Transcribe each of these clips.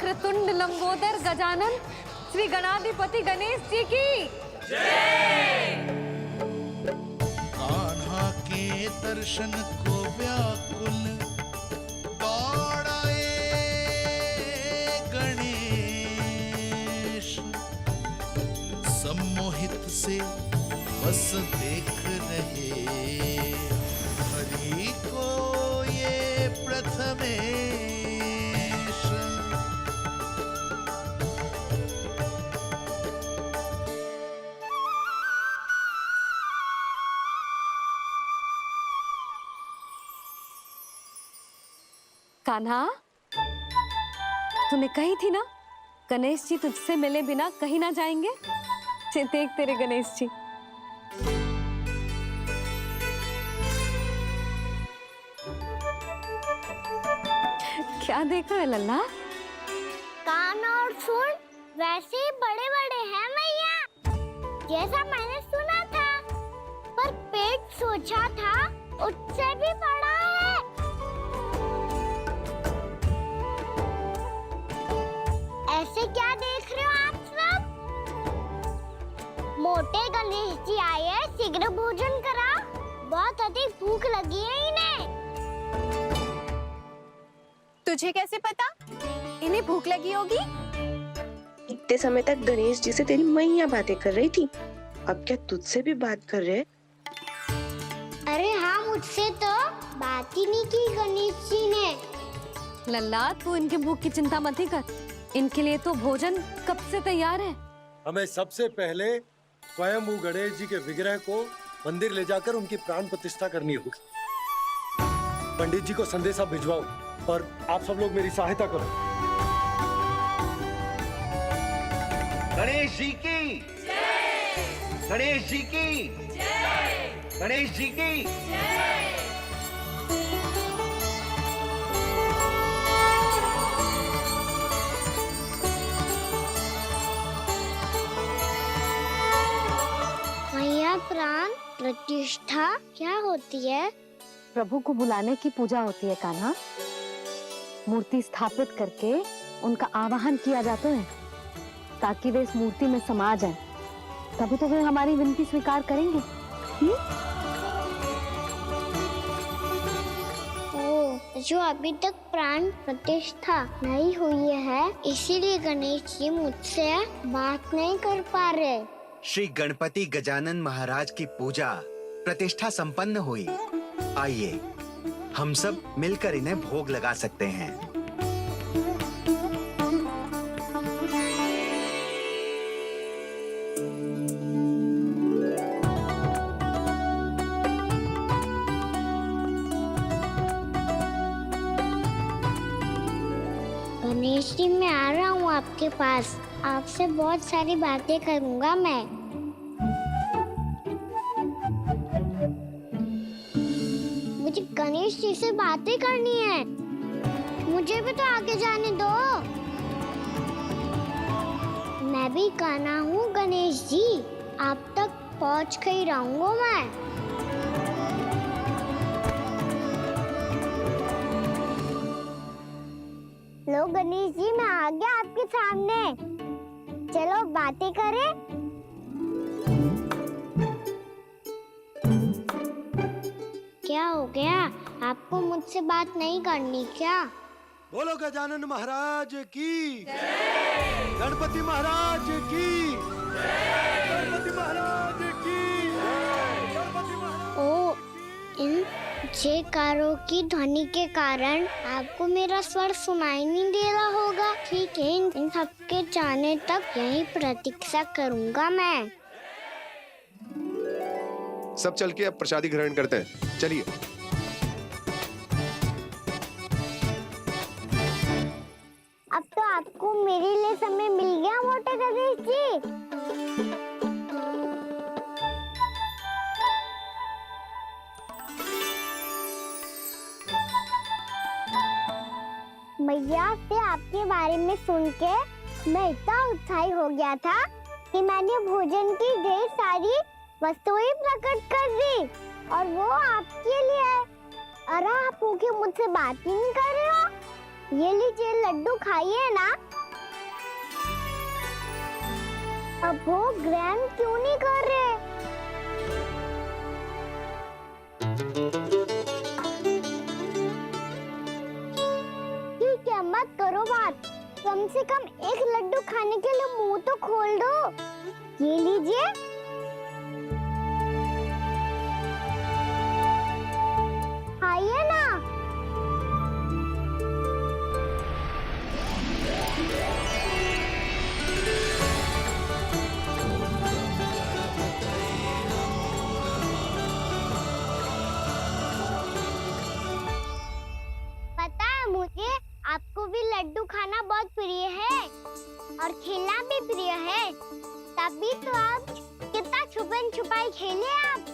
वक्रतुंड लंबोदर गजानन श्री गणाधिपति गणेश जी की जय। कान्हा के दर्शन को व्याकुल दौड़ाए गणेश, सम्मोहित से बस देख रहे हरि को ये प्रथमेश। कान्हा, तूने कही थी ना गणेश जी तुझसे मिले बिना कहीं ना जाएंगे। देख तेरे गणेश जी। क्या देख रहे लल्ला? कान और सुन वैसे ही बड़े बड़े हैं मैया, जैसा मैंने सुना था, पर पेट सोचा था उससे भी बड़ा है। ऐसे क्या देख रहे हो आप सब? मोटे गणेश जी आए हैं, शीघ्र भोजन करा, बहुत अधिक भूख लगी है इन्हें। तुझे कैसे पता इन्हें भूख लगी होगी? इतने समय तक गणेश जी से तेरी मैया बातें कर रही थी, अब क्या तुझसे भी बात कर रहे? अरे हाँ, मुझसे तो बात ही नहीं की गणेश जी ने। लल्ला, तू इनके भूख की चिंता मत ही कर, इनके लिए तो भोजन कब से तैयार है। हमें सबसे पहले स्वयं गणेश जी के विग्रह को मंदिर ले जाकर उनकी प्राण प्रतिष्ठा करनी होगी। पंडित जी को संदेशा भिजवाओ और आप सब लोग मेरी सहायता करो। गणेश जी की जय, गणेश जी की जय, गणेश जी की जय। मैया, प्राण प्रतिष्ठा क्या होती है? प्रभु को बुलाने की पूजा होती है कान्हा। मूर्ति स्थापित करके उनका आवाहन किया जाता है ताकि वे इस मूर्ति में समा जाएं। तभी तो वे हमारी विनती स्वीकार करेंगे। ओ, जो अभी तक प्राण प्रतिष्ठा नहीं हुई है, इसीलिए गणेश जी मुझसे बात नहीं कर पा रहे। श्री गणपति गजानन महाराज की पूजा प्रतिष्ठा संपन्न हुई। आइए हम सब मिलकर इन्हें भोग लगा सकते हैं। गणेश जी, मैं आ रहा हूँ आपके पास, आपसे बहुत सारी बातें करूँगा मैं। मुझे गणेश जी से बातें करनी है, मुझे भी तो आगे जाने दो। मैं भी कान्हा हूँ गणेश जी, आप तक पहुँच कर ही रहूंगा मैं। लो गणेश जी, मैं आ गया आपके सामने, चलो बातें करें। क्या हो गया, आपको मुझसे बात नहीं करनी क्या? बोलो गजानन महाराज की जय, गणपति महाराज की जय, गणपति महाराज की जय, गणपति महाराज। ओ, इन जयकारों की ध्वनि के कारण आपको मेरा स्वर सुनाई नहीं दे रहा होगा। ठीक है, इन सबके जाने तक यही प्रतीक्षा करूंगा मैं। सब चल के अब प्रसादी ग्रहण करते हैं, चलिए। अब तो आपको मेरे लिए समय मिल गया मोटे गणेश जी। मैया से आपके बारे में सुन के मैं इतना उत्साही हो गया था कि मैंने भोजन की ढेर सारी वस्तुएं प्रकट कर दी, और वो आपके लिए। अरे आप भूखे मुझसे बात ही नहीं कर रहे हो। ये लीजिए लड्डू, खाइए ना, अब वो ग्रैंड क्यों नहीं कर रहे? ठीक है, मत करो बात। कम से कम एक लड्डू खाने के लिए मुंह तो खोल दो। ये लीजिए। खाइए ना। पता है मुझे, आपको भी लड्डू खाना बहुत प्रिय है और खेलना भी प्रिय है। तभी तो आप कितना छुपन छुपाई खेले आप।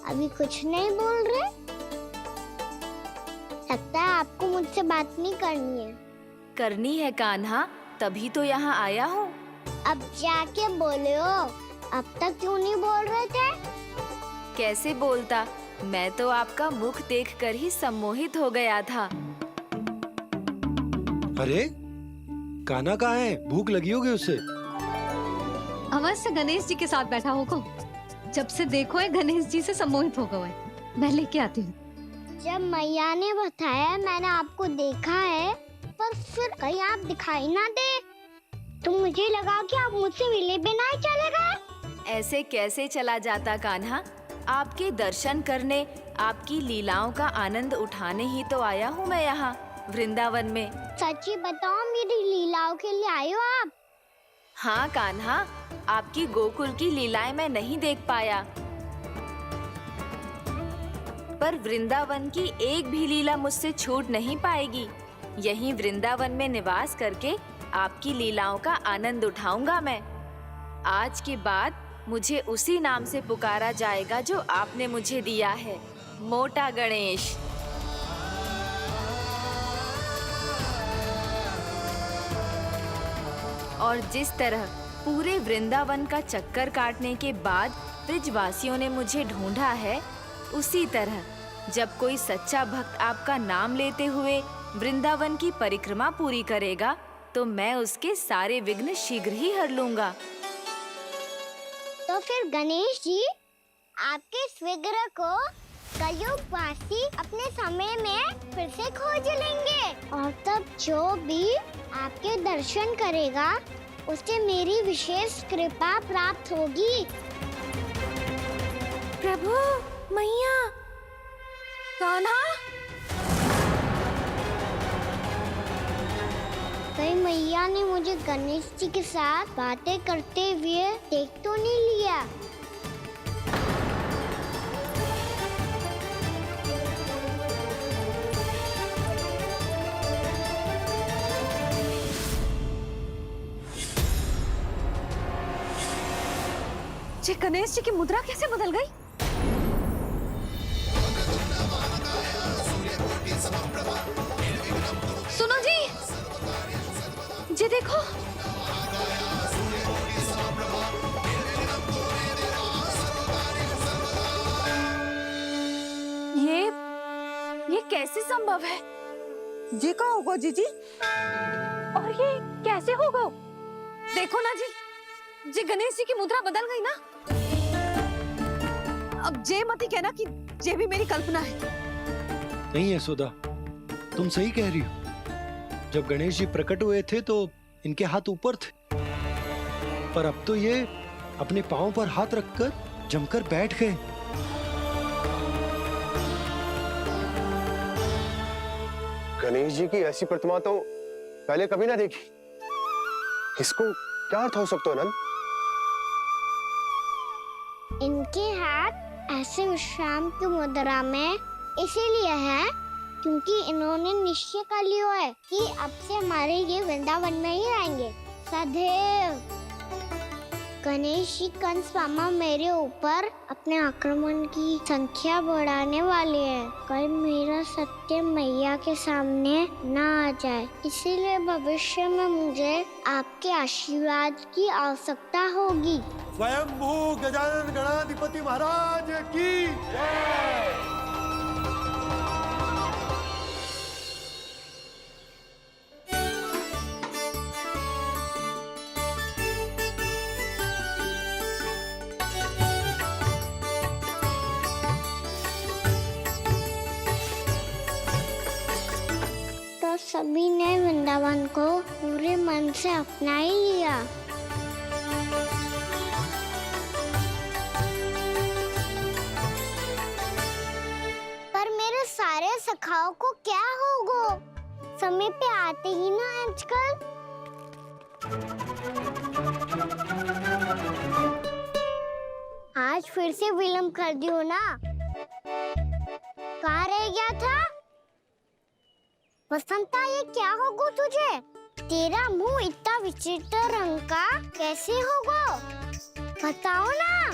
अभी कुछ नहीं बोल रहे। लगता है आपको मुझसे बात नहीं करनी है। करनी है कान्हा, तभी तो यहाँ आया हूँ। अब जाके बोले हो। अब तक क्यों नहीं बोल रहे थे? कैसे बोलता, मैं तो आपका मुख देखकर ही सम्मोहित हो गया था। अरे कान्हा कहाँ है? भूख लगी होगी उससे। अवश्य गणेश जी के साथ बैठा होगा। जब से देखो है गणेश जी से सम्मोहित हो गए। मैं लेके आती हूँ। जब मैया ने बताया मैंने आपको देखा है, पर फिर कहीं आप दिखाई ना दे, तो मुझे लगा कि आप मुझसे मिले बिना ही चले गए। ऐसे कैसे चला जाता कान्हा? आपके दर्शन करने, आपकी लीलाओं का आनंद उठाने ही तो आया हूँ मैं यहाँ वृंदावन में। सच्ची बताओ, मेरी लीलाओं के लिए आए हो आप? हाँ कान्हा, आपकी गोकुल की लीलाएं मैं नहीं देख पाया, पर वृंदावन की एक भी लीला मुझसे छूट नहीं पाएगी। यहीं वृंदावन में निवास करके आपकी लीलाओं का आनंद उठाऊंगा मैं। आज के बाद मुझे उसी नाम से पुकारा जाएगा जो आपने मुझे दिया है, मोटा गणेश। और जिस तरह पूरे वृंदावन का चक्कर काटने के बाद ब्रिजवासियों ने मुझे ढूंढा है, उसी तरह जब कोई सच्चा भक्त आपका नाम लेते हुए वृंदावन की परिक्रमा पूरी करेगा, तो मैं उसके सारे विघ्न शीघ्र ही हर लूंगा। तो फिर गणेश जी, आपके इस विग्रह को कलयुगवासी अपने समय में फिर से खोज लेंगे, और तब जो भी आपके दर्शन करेगा उसे मेरी विशेष कृपा प्राप्त होगी। प्रभु, मैया, कान्हा। कहीं मैया ने मुझे गणेश जी के साथ बातें करते हुए देख तो नहीं लिया? ये गणेश जी की मुद्रा कैसे बदल गई? सुनो जी, ये देखो। ये कैसे संभव है? जी का होगा जीजी? और ये कैसे होगा? देखो ना जी, जे गणेश जी की मुद्रा बदल गई ना। अब जे मत ही कहना कि जे भी मेरी कल्पना है। नहीं यशोदा, तुम सही कह रही हो। जब गणेश जी प्रकट हुए थे तो इनके हाथ ऊपर थे, पर अब तो ये अपने पांव पर हाथ रखकर जमकर बैठ गए। गणेश जी की ऐसी प्रतिमा तो पहले कभी ना देखी। इसको क्या अर्थ हो सकता है नंद? इनके हाथ ऐसे विश्राम की मुद्रा में इसीलिए है क्योंकि इन्होंने निश्चय कर लिया है कि अब से हमारे ये वृंदावन में ही रहेंगे सदैव। गणेश जी कंस मामा मेरे ऊपर अपने आक्रमण की संख्या बढ़ाने वाले हैं। कल मेरा सत्य मैया के सामने ना आ जाए, इसीलिए भविष्य में मुझे आपके आशीर्वाद की आवश्यकता होगी। स्वयंभू गजानन गणाधिपति महाराज की जय। सभी ने वृंदावन को पूरे मन से अपना ही लिया। पर मेरे सारे सखाओं को क्या होगा? समय पे आते ही ना आजकल। आज फिर से विलम्ब कर दियो ना। कहाँ रह गया था? वसंता, ये क्या होगा तुझे? तेरा मुंह इतना विचित्र रंग का कैसे होगा? बताओ ना।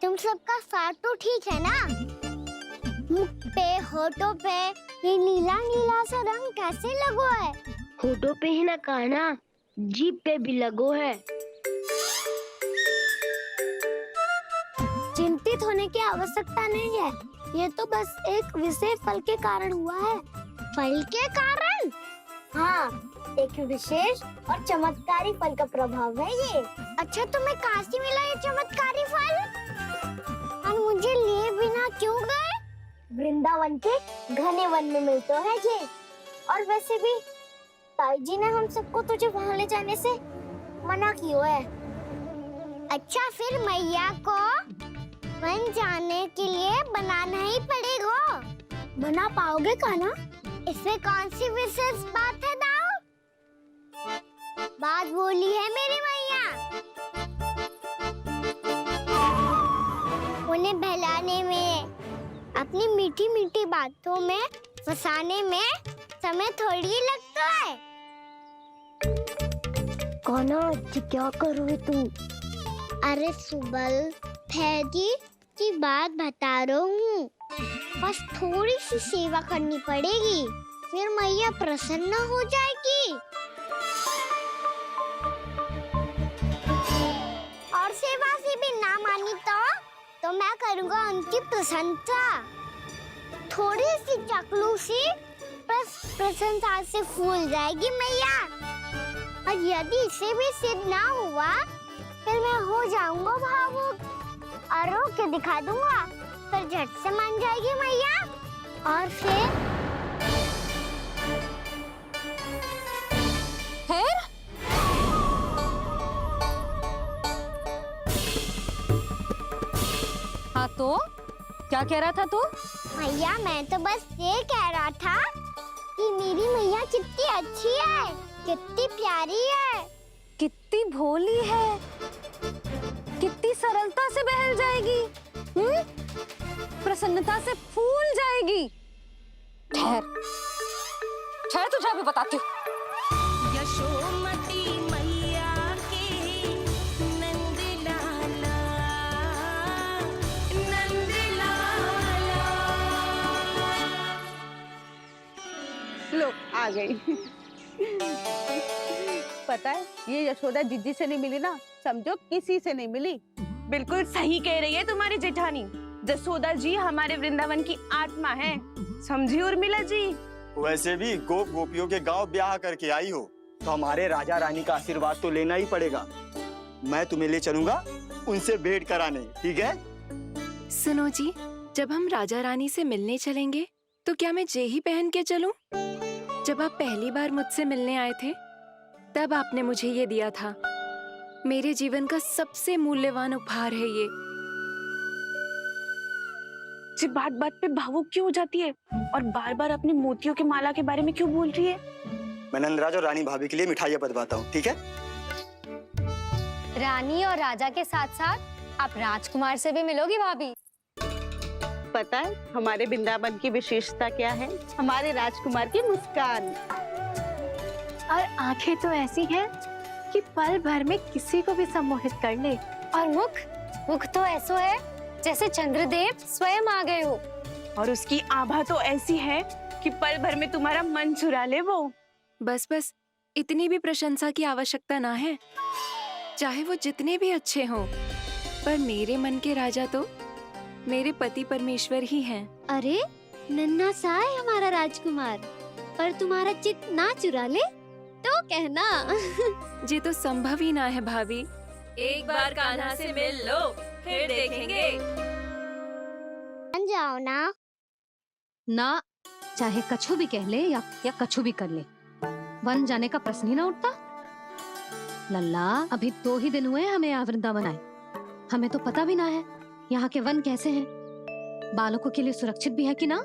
तुम सबका साथ तो ठीक है ना? मुख पे, होठों पे ये नीला नीला सा रंग कैसे लगो है? होठों पे ही ना कान्हा, जीभ पे भी लगो है। चिंतित होने की आवश्यकता नहीं है। ये तो बस एक विशेष फल के कारण हुआ है। फल के कारण? हाँ, एक विशेष और चमत्कारी फल का प्रभाव है ये। अच्छा, तुम्हें कहाँ से मिला ये चमत्कारी फल? और मुझे लिए बिना क्यों गए? वृंदावन के घने वन में मिलते हैं ये। और वैसे भी ताई जी ने हम सबको तुझे वहाँ ले जाने से मना किया है। अच्छा, फिर मैया को वन जाने के लिए बनाना ही पड़ेगा। बना पाओगे कान्हा? इसमें कौन सी विशेष बात है दाऊ? बात बोली है मेरी मैया। उन्हें बहलाने में, अपनी मीठी मीठी बातों में फंसाने में समय थोड़ी ही लगता है। कौन क्या करोगे तुम? अरे सुबल, फैजी की बात बता रहा हूँ। बस थोड़ी सी सेवा करनी पड़ेगी, फिर मैया प्रसन्न हो जाएगी। और सेवा से भी ना मानी तो मैं करूँगा उनकी प्रशंसा। थोड़ी सी चाकलूसी बस प्रशंसा से फूल जाएगी मैया। और यदि इसे भी सिद्ध ना हुआ, फिर मैं हो जाऊंगा भावुक और रो के दिखा दूंगा। फिर झट से मान जाएगी मैया। और फिर हाँ तो क्या कह रहा था तू? मैया, मैं तो बस ये कह रहा था कि मेरी मैया कितनी अच्छी है, कितनी प्यारी है, कितनी भोली है, कितनी सरलता से बहल जाएगी, प्रसन्नता से फूल जाएगी। ठहर तुझे अभी बताती हूँ। यशोमती मैया के नंद लाला, नंद लाला। लो आ गई। पता है, ये यशोदा जीजी से नहीं मिली ना, समझो किसी से नहीं मिली। बिल्कुल सही कह रही है तुम्हारी जेठानी। जसोदा जी हमारे वृंदावन की आत्मा है, समझी उर्मिला जी? वैसे भी गोप गोपियों के गांव ब्याह करके आई हो, तो हमारे राजा रानी का आशीर्वाद तो लेना ही पड़ेगा। मैं तुम्हें ले चलूंगा उनसे भेंट कराने, ठीक है? सुनो जी, जब हम राजा रानी से मिलने चलेंगे तो क्या मैं जे ही पहन के चलूं? जब आप पहली बार मुझसे मिलने आए थे, तब आपने मुझे ये दिया था। मेरे जीवन का सबसे मूल्यवान उपहार है ये। जी बात बात पे भावुक क्यों हो जाती है और बार बार अपनी मोतियों की माला के बारे में क्यों बोल रही है? मैं नंदराज और रानी भाभी के लिए मिठाइयाँ बंटवाता हूँ, ठीक है? रानी और राजा के साथ साथ आप राजकुमार से भी मिलोगी भाभी। पता है हमारे वृंदावन की विशेषता क्या है? हमारे राजकुमार की मुस्कान। और आंखें तो ऐसी हैं कि पल भर में किसी को भी सम्मोहित कर ले। और मुख तो ऐसा है जैसे चंद्रदेव स्वयं आ गए हो। और उसकी आभा तो ऐसी है कि पल भर में तुम्हारा मन चुरा ले वो। बस इतनी भी प्रशंसा की आवश्यकता ना है। चाहे वो जितने भी अच्छे हों, पर मेरे मन के राजा तो मेरे पति परमेश्वर ही हैं। अरे नन्हा सा है हमारा राजकुमार, पर तुम्हारा चित ना चुरा ले तो कहना। ये तो संभव ही ना है भाभी। एक बार कान्हा से मिल लो, फिर देखेंगे। बन जाओ ना। ना, चाहे कछु भी कह ले या कछु भी कर ले, वन जाने का प्रश्न ही ना उठता। लल्ला, अभी 2 ही दिन हुए हमें यहाँ वृंदावन आए, हमें तो पता भी ना है यहाँ के वन कैसे हैं, बालकों के लिए सुरक्षित भी है कि ना।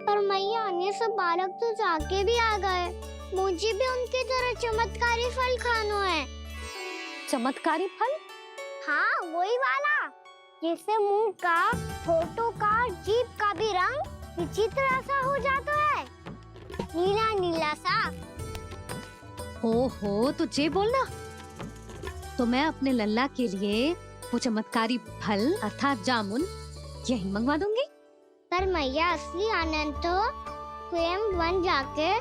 पर मैया, अन्य सब बालक तो जाके भी आ गए, मुझे भी उनकी तरह चमत्कारी फल खाना है। चमत्कारी फल? हाँ, वही वाला, जैसे मुंह का, होठों का, जीभ का भी रंग विचित्र सा हो जाता है, नीला नीला सा। हो तो जे बोलना, तो मैं अपने लल्ला के लिए वो चमत्कारी फल अर्थात जामुन यही मंगवा दूंगी। पर मैया, असली आनंद तो स्वयं वन जाके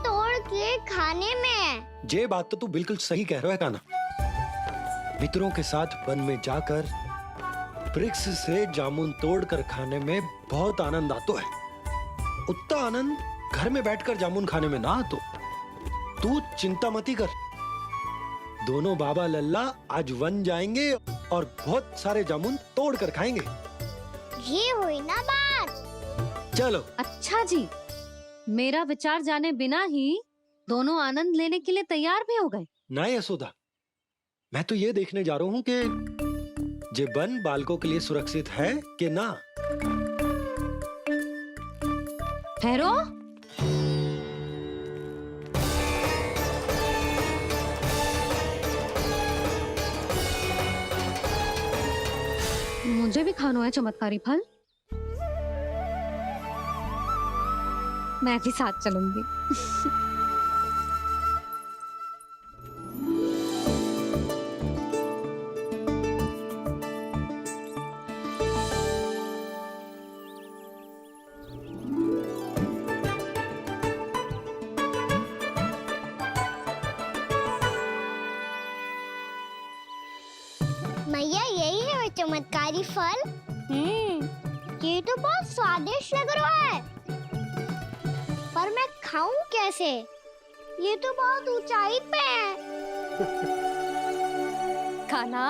तोड़ के खाने में है। ये बात तो तू बिल्कुल सही कह रहा है कान्हा। मित्रों के साथ वन में जाकर वृक्ष से जामुन तोड़कर खाने में बहुत आनंद आता है। उतना आनंद घर में बैठकर जामुन खाने में ना आतो। तू चिंता मती कर, दोनों बाबा लल्ला आज वन जाएंगे और बहुत सारे जामुन तोड़कर खाएंगे। ये हुई ना बात। चलो। अच्छा जी, मेरा विचार जाने बिना ही दोनों आनंद लेने के लिए तैयार भी हो गए। ना यशोदा, मैं तो ये देखने जा रहा हूँ कि ये वन बालकों के लिए सुरक्षित है कि ना। ठहरो, मुझे भी खाना है चमत्कारी फल। मैं भी साथ चलूंगी। मैया, यही है वो चमत्कारी फल। ये तो बहुत स्वादिष्ट लग रहा है, पर मैं खाऊं कैसे? ये तो बहुत ऊंचाई पे है। खाना,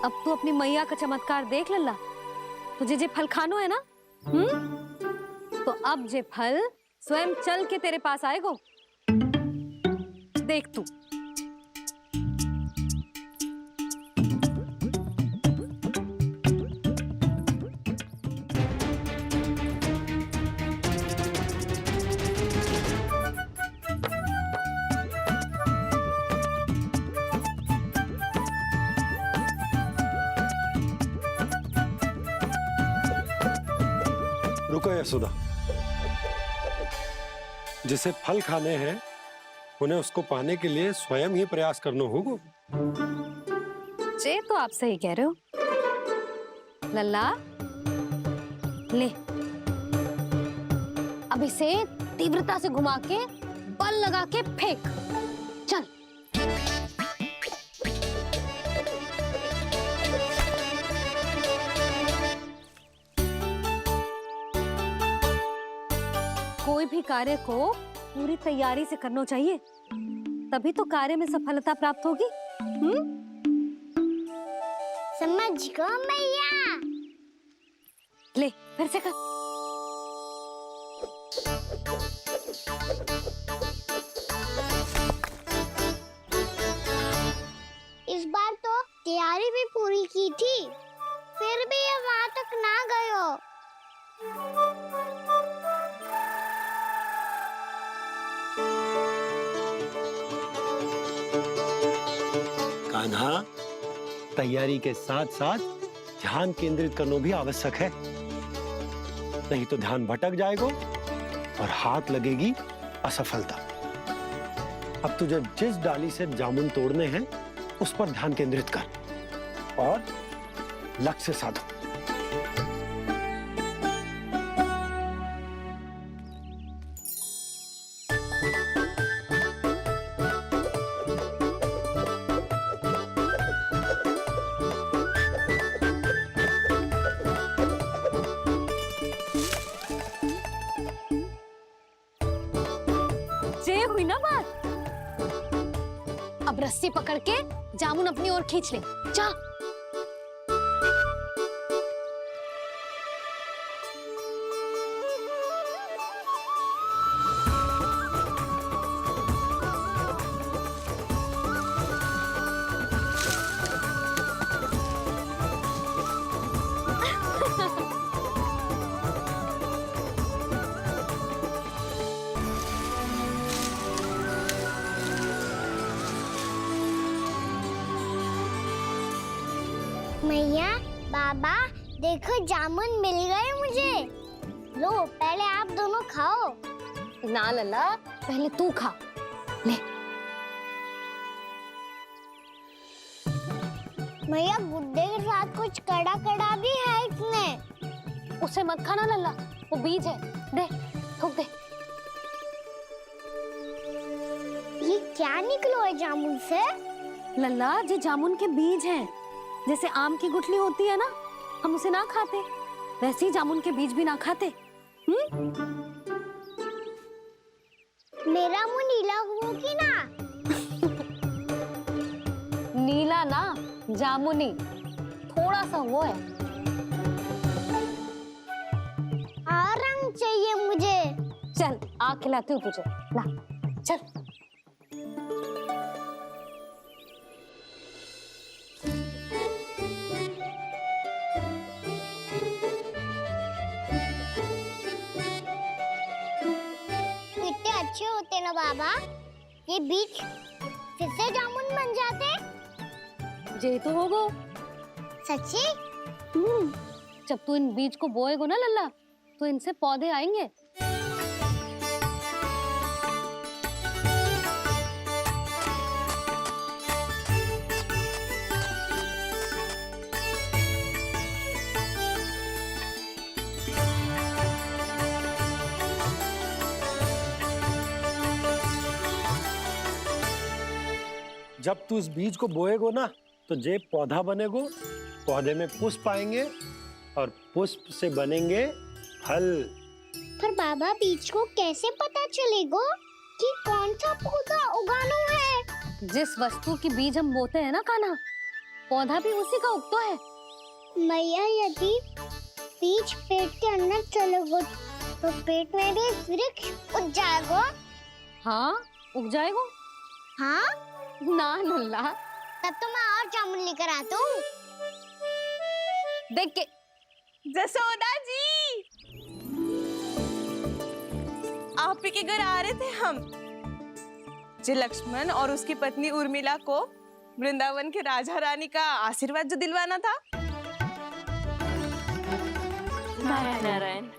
अब तू अपनी मैया का चमत्कार देख लल्ला। तुझे जे फल खानो है ना, तो अब जे फल स्वयं चल के तेरे पास आएगो। देख तू। रुको यशोदा, जिसे फल खाने हैं उन्हें उसको पाने के लिए स्वयं ही प्रयास करना होगा। जे तो आप सही कह रहे हो लल्ला। ले, अब इसे तीव्रता से घुमा के बल लगा के फेंक। चल। कोई भी कार्य को पूरी तैयारी से करना चाहिए, तभी तो कार्य में सफलता प्राप्त होगी। समझ गो मैया। ले, फिर से कर। इस बार तो तैयारी भी पूरी की थी, फिर भी ये वहां तक ना गयो। कान्हा, तैयारी के साथ साथ ध्यान केंद्रित करना भी आवश्यक है, नहीं तो ध्यान भटक जाएगा और हाथ लगेगी असफलता। अब तुझे जिस डाली से जामुन तोड़ने हैं उस पर ध्यान केंद्रित कर और लक्ष्य साधो। रस्सी पकड़ के जामुन अपनी ओर खींच ले। जा। मैया, बाबा, देखो जामुन मिल गए मुझे। लो, पहले आप दोनों खाओ। ना लल्ला, पहले तू खा ले। मैया, गुड्डे के साथ कुछ कड़ा कड़ा भी है इसमें। उसे मत खाना लल्ला, वो बीज है। दे, थूक दे। ये क्या निकलो है जामुन से? लल्ला, ये जामुन के बीज हैं। जैसे आम की गुठली होती है ना, हम उसे ना खाते, वैसे ही जामुन के बीज भी ना खाते। मेरा मुंह नीला हुआ कि ना? नीला ना, जामुनी, थोड़ा सा वो है। और रंग चाहिए मुझे। चल, आ खिलाती हूँ तुझे। ला, चल। कितने अच्छे होते ना बाबा, ये बीज फिर से जामुन बन जाते। जे तो होगो। सच्ची? जब तू इन बीज को बोएगो ना लल्ला, तो इनसे पौधे आएंगे। जब तू इस बीज को बोएगो ना, तो जे पौधा बनेगो, पौधे में पुष्प आएंगे और पुष्प से बनेंगे फल। पर बाबा, बीज को कैसे पता चलेगा कि कौन सा पौधा उगाना है? जिस वस्तु की बीज हम बोते हैं ना कान्हा, पौधा भी उसी का उगता है। मैया, यदि बीज पेट के अंदर चलेगा तो पेट में भी वृक्ष उग जाएगा। हाँ, उग जाएगा। हाँ? ना लल्ला, तब तो मैं और जामुन लेकर आता हूँ। देख के। जसोदा जी, आप ही के घर आ रहे थे हम। जो लक्ष्मण और उसकी पत्नी उर्मिला को वृंदावन के राजा रानी का आशीर्वाद जो दिलवाना था। नारायण नारायण।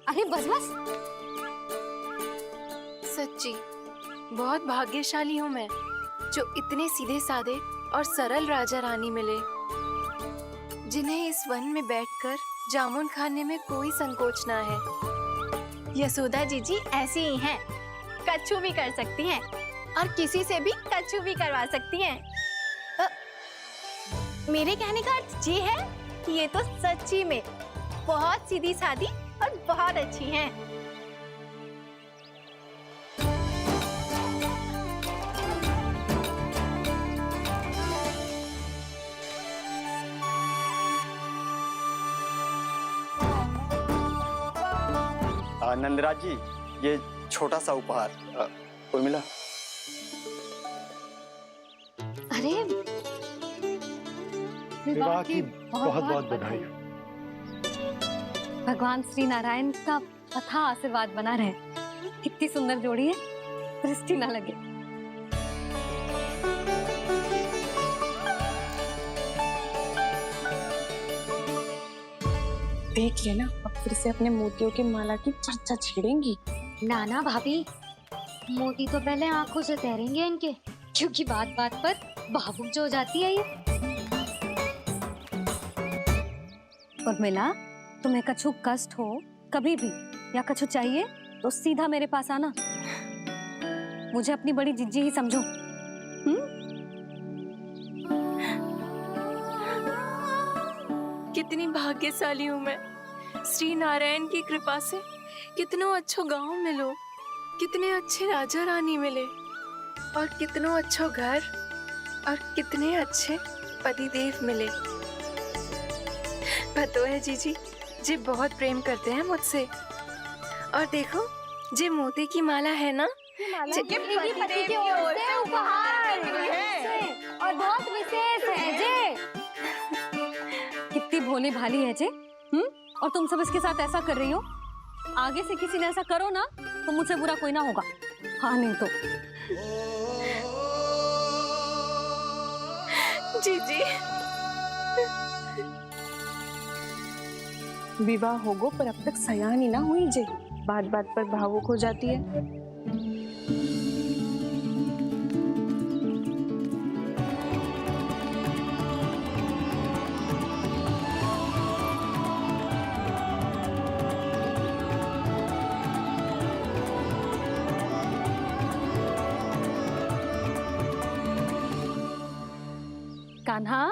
अरे बस बस। सच्ची बहुत भाग्यशाली हूँ मैं, जो इतने सीधे साधे और सरल राजा रानी मिले, जिन्हें इस वन में बैठकर जामुन खाने में कोई संकोच ना है। यशोदा जीजी ऐसी ही हैं, कच्छू भी कर सकती हैं और किसी से भी कच्छू भी करवा सकती हैं। मेरे कहने का अर्थ ये है कि ये तो सच्ची में बहुत सीधी सादी और बहुत अच्छी हैं। नंदराज जी, ये छोटा सा उपहार। उर्मिला। अरे, विवाह की बहुत बहुत बधाई। भगवान श्री नारायण का अथाह आशीर्वाद बना रहे। कितनी सुंदर जोड़ी है, दृष्टि ना लगे। देख लेना, अब फिर से अपने मोतियों की माला की चर्चा छेड़ेंगी। नाना भाभी, मोती तो पहले आंखों से तैरेंगे इनके, क्योंकि बात बात पर भावुक जो हो जाती है ये। उर्मिला, तुम्हें कछु कष्ट हो कभी भी या कछु चाहिए तो सीधा मेरे पास आना। मुझे अपनी बड़ी जिज्जी ही समझो। कितनी भाग्यशाली हूँ मैं, श्री नारायण की कृपा से कितनों अच्छो गांव मिलो, कितने अच्छे राजा रानी मिले और कितनों अच्छो घर और कितने अच्छे पतिदेव मिले। पता है जीजी, जी बहुत प्रेम करते हैं मुझसे। और देखो, जे मोती की माला है ना, ये पति की ओर से उपहार है और बहुत विशेष है जे। कितनी भोली भाली है जे। और तुम सब इसके साथ ऐसा कर रही हो। आगे से किसी ने ऐसा करो ना तो मुझसे बुरा कोई ना होगा। हाँ नहीं तो जीजी विवाह होगो पर अब तक सयान ही ना हुई जे। बात बात पर भावुक हो जाती है। कान्हा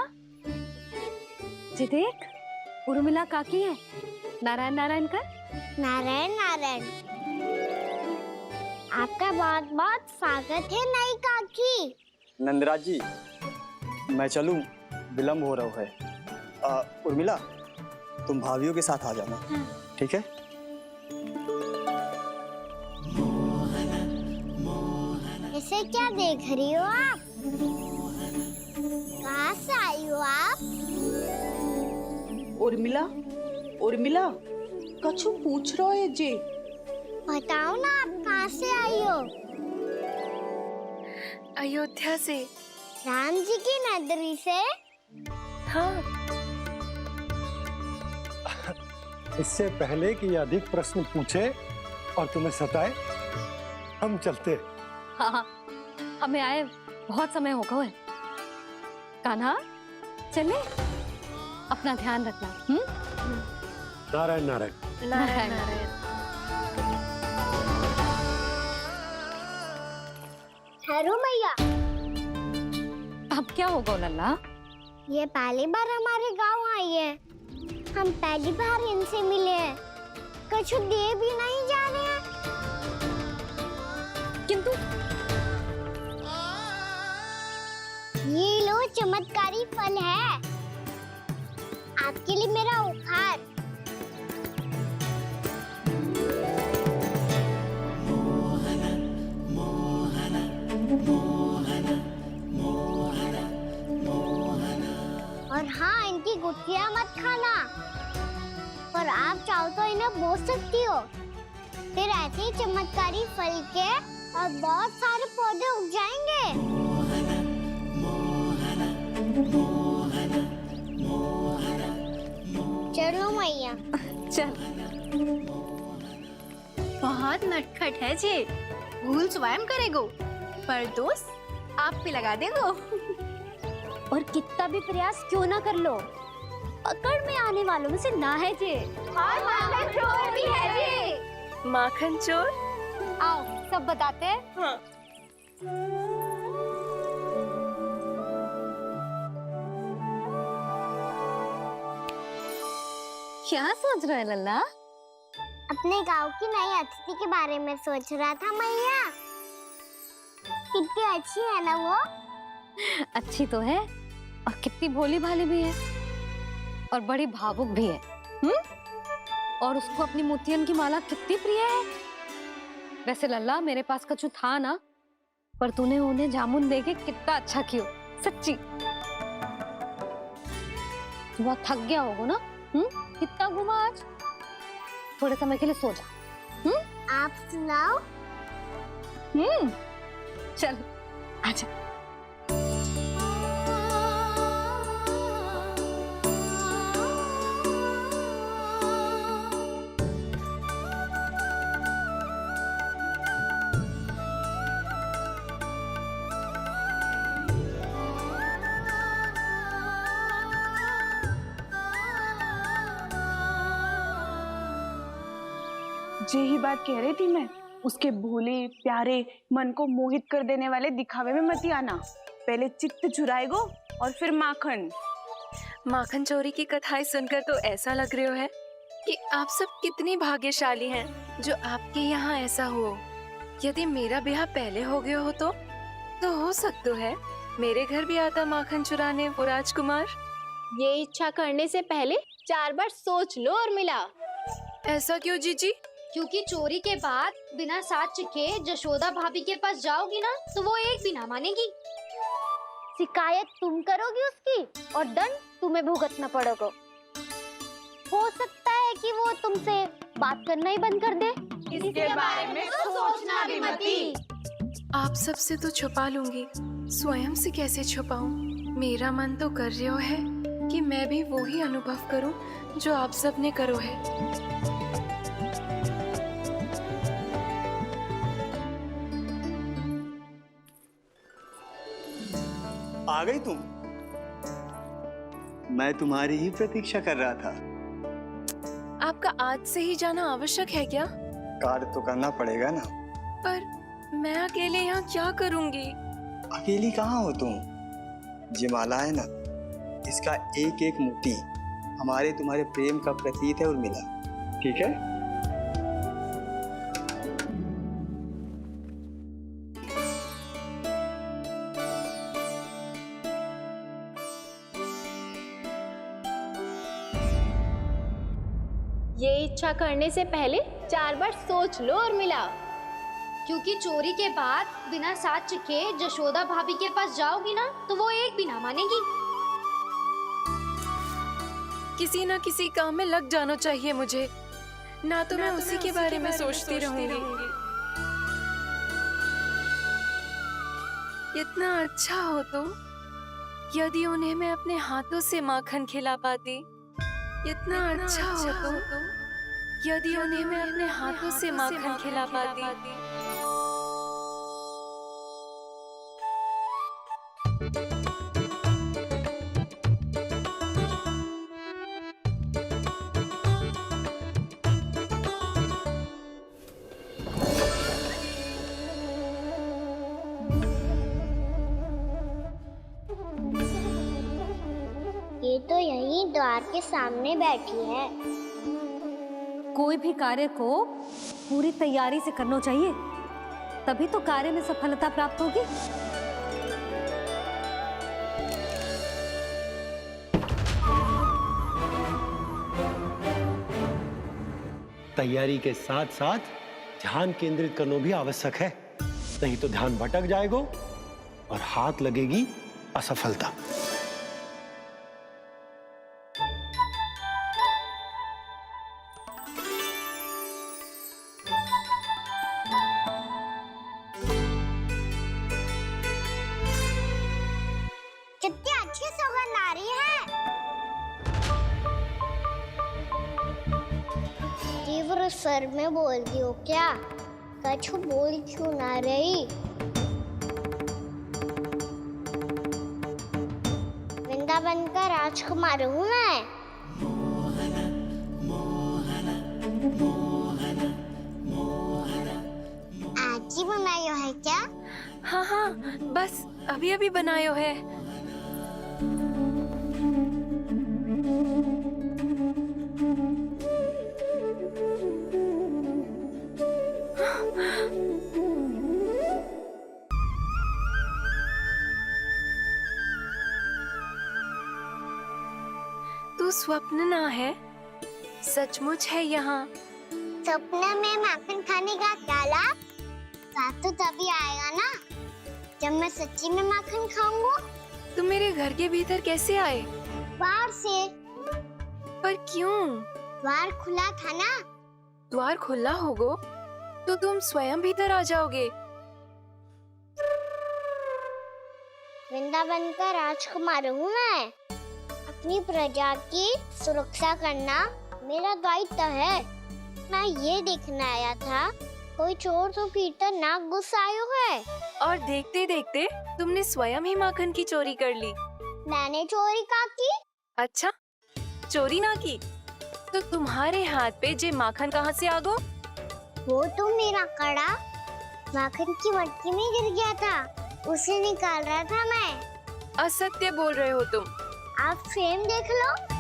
जी देख, उर्मिला काकी है। नारायण नारायण कर। नारायण नारायण। आपका बहुत बहुत स्वागत है नई काकी। नंदराज जी, मैं चलूं, विलंब हो रहा है। उर्मिला, तुम भाभियों के साथ आ जाना। ठीक है? इसे क्या देख रही हो आप? कहाँ से आई हो आप? उर्मिला, उर्मिला, कछु पूछ रहा है जे। बताओ ना, आप कहाँ से आई हो? अयोध्या से। राम जी की नगरी से? हाँ। इससे पहले कि ये अधिक प्रश्न पूछे और तुम्हें सताए, हम चलते। हाँ हाँ, हमें आए बहुत समय हो गया है। कान्हा चले, अपना ध्यान रखना। नारायण नारायण। नारायण नारायण। ठहरो मैया। अब क्या होगा लल्ला? ये पहली बार हमारे गांव आई है। हम पहली बार इनसे मिले हैं। कुछ दे भी नहीं जा रहे हैं। किंतु ये लो, चमत्कारी फल है आपके लिए मेरा उपहार। और हाँ, इनकी गुठलियां मत खाना। और आप चाहो तो इन्हें बो सकती हो। फिर ऐसे ही चमत्कारी फल के और बहुत सारे पौधे उग जाएंगे। चलो मैया। चल। बहुत नटखट है जे। भूल स्वयं करेगो पर दोस्त आप पे लगा देगो। और कितना भी प्रयास क्यों ना कर लो, पकड़ में आने वालों में से ना है जे। और माखन चोर भी है जे। माखन चोर? आओ सब बताते हैं। हाँ। क्या सोच रहे लल्ला? अपने गांव की नई अतिथि के बारे में सोच रहा था मैया। कितनी अच्छी है ना वो? अच्छी तो है और कितनी भोली भाली भी है और बड़ी भावुक भी है। और उसको अपनी मोतियन की माला कितनी प्रिय है। वैसे लल्ला, मेरे पास कछु था ना, पर तूने उन्हें जामुन देके कितना अच्छा किया। सच्ची बहुत थक गया होगा ना। कितना घूमा आज। थोड़े समय के लिए सो जा। आप सुनाओ। चल आजा। जे ही बात कह रही थी मैं, उसके भोले प्यारे मन को मोहित कर देने वाले दिखावे में मत आना। पहले चित्त चुराएगो और फिर माखन। माखन चोरी की कथाएं सुनकर तो ऐसा लग रहा है कि आप सब कितनी भाग्यशाली हैं जो आपके यहाँ ऐसा हो। यदि मेरा ब्याह पहले हो गया हो तो हो सकता है मेरे घर भी आता माखन चुराने वो राजकुमार? ये इच्छा करने से पहले 4 बार सोच लो और मिला। ऐसा क्यों जीजी? क्योंकि चोरी के बाद बिना साक्ष्य के जशोदा भाभी के पास जाओगी ना तो वो एक भी ना मानेगी। शिकायत तुम करोगी उसकी और दंड तुम्हें भुगतना पड़ेगा। हो सकता है कि वो तुमसे बात करना ही बंद कर दे। इसके बारे में तो सोचना भी मती। आप सबसे तो छुपा लूंगी, स्वयं से कैसे छुपाऊं? मेरा मन तो कर रहा है कि मैं भी वो ही अनुभव करूं जो आप सब ने करो है। आ गई तुम? मैं तुम्हारी ही प्रतीक्षा कर रहा था। आपका आज से ही जाना आवश्यक है क्या? कार्य तो करना पड़ेगा ना। पर मैं अकेले यहाँ क्या करूंगी? अकेली कहाँ हो तुम? ये माला है ना, इसका एक एक मोती हमारे तुम्हारे प्रेम का प्रतीक है उर्मिला, ठीक है? ये इच्छा करने से पहले 4 बार सोच लो और मिला। क्योंकि चोरी के बाद बिना साक्ष्य के जशोदा भाभी के पास जाओगी ना तो वो एक भी ना मानेगी। किसी न किसी काम में लग जाना चाहिए मुझे, ना तो मैं उसी के बारे में सोचती रहूंगी। इतना अच्छा हो तो यदि उन्हें मैं अपने हाथों से माखन खिला पाती। इतना अच्छा हो तो यदि उन्हें मैं अपने हाथों से माखन खिला पाती। ये तो यहीं द्वार के सामने बैठी है। कोई भी कार्य को पूरी तैयारी से करना चाहिए, तभी तो कार्य में सफलता प्राप्त होगी। तैयारी के साथ साथ ध्यान केंद्रित करना भी आवश्यक है, नहीं तो ध्यान भटक जाएगा और हाथ लगेगी असफलता। कितनी अच्छी सौगंध आ रही है। तीव्र स्वर में बोलती हो क्या? कछु बोल क्यों ना रही? वृंदावन का राजकुमार हूँ मैं। आज ही बनायो है क्या? हाँ हाँ, बस अभी अभी बनायो है। तू स्वप्न ना है, सचमुच है यहाँ। सपने में माखन खाने का क्या लाभ? स्वाद तो तभी आएगा ना जब मैं सच्ची में माखन खाऊंगा। तुम मेरे घर के भीतर कैसे आए? बाहर से। पर क्यों? द्वार खुला था ना। द्वार खुला होगा तो तुम स्वयं भीतर आ जाओगे। वृंदावन का राजकुमार हूँ मैं। अपनी प्रजा की सुरक्षा करना मेरा दायित्व है। मैं ये देखने आया था कोई चोर तो भीतर ना घुस आयो है। और देखते देखते तुमने स्वयं ही माखन की चोरी कर ली। मैंने चोरी का की? अच्छा, चोरी ना की तो तुम्हारे हाथ पे जे माखन कहाँ से आ गो? वो तो मेरा कड़ा माखन की मटकी में गिर गया था, उसे निकाल रहा था मैं। असत्य बोल रहे हो तुम। आप फ्रेम देख लो।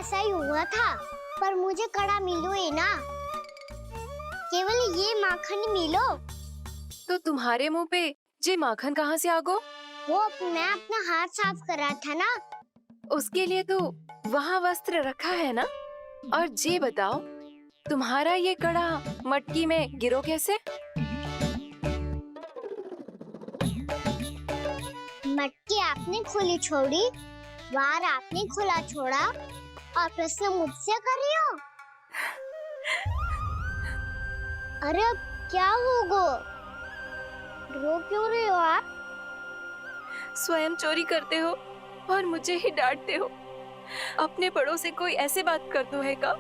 ऐसा ही हुआ था, पर मुझे कड़ा मिलो ही ना, केवल ये माखन मिलो। तो तुम्हारे मुंह पे जे माखन कहाँ से आ गो? वो मैं अपना हाथ साफ कर रहा था ना। उसके लिए तो वहाँ वस्त्र रखा है ना। और जे बताओ, तुम्हारा ये कड़ा मटकी में गिरो कैसे? मटकी आपने खुली छोड़ी, वार आपने खुला छोड़ा, और प्रश्न मुझसे कर रही हो? अरे अब क्या होगा? रो क्यों रहे हो आप? स्वयं चोरी करते हो और मुझे ही डांटते हो। अपने बड़ों से कोई ऐसे बात कर दो है का?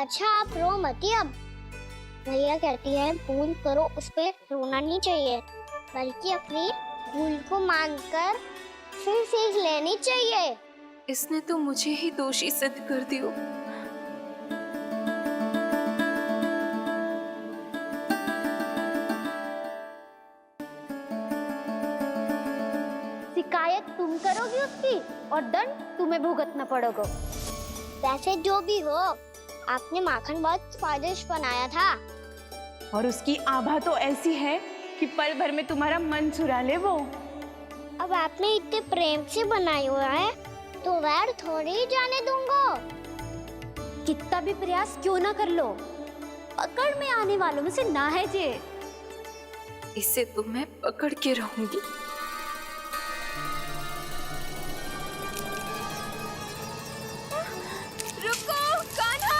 अच्छा आप रो मती अब। भैया कहती है भूल करो, उस पे रोना नहीं चाहिए, बल्कि अपनी भूल को मानकर फिर सीख लेनी चाहिए। इसने तो मुझे ही दोषी सिद्ध कर दियो। शिकायत तुम करोगी उसकी और दंड तुम्हें भुगतना पड़ेगा। वैसे जो भी हो, आपने माखन बहुत स्वादिष्ट बनाया था। और उसकी आभा तो ऐसी है कि पल भर में तुम्हारा मन चुरा ले वो। अब आपने इतने प्रेम से बनाई हुआ है तो वैर थोड़ी ही जाने दूंगा। कितना भी प्रयास क्यों ना कर लो, पकड़ में आने वालों में से ना है जे। इसे तो मैं पकड़ के रहूंगी। रुको कान्हा!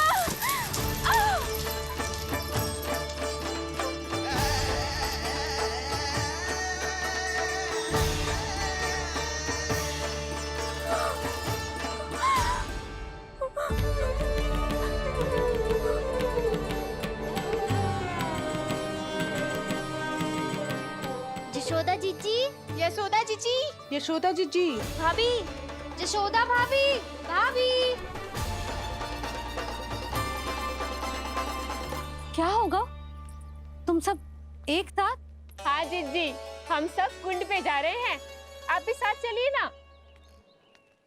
यशोदा जीजी, यशोदा जीजी, यशोदा जीजी, भाभी, यशोदा भाभी, भाभी। क्या होगा? तुम सब एक साथ? हाँ जीजी, हम सब कुंड पे जा रहे हैं, आप भी साथ चलिए ना।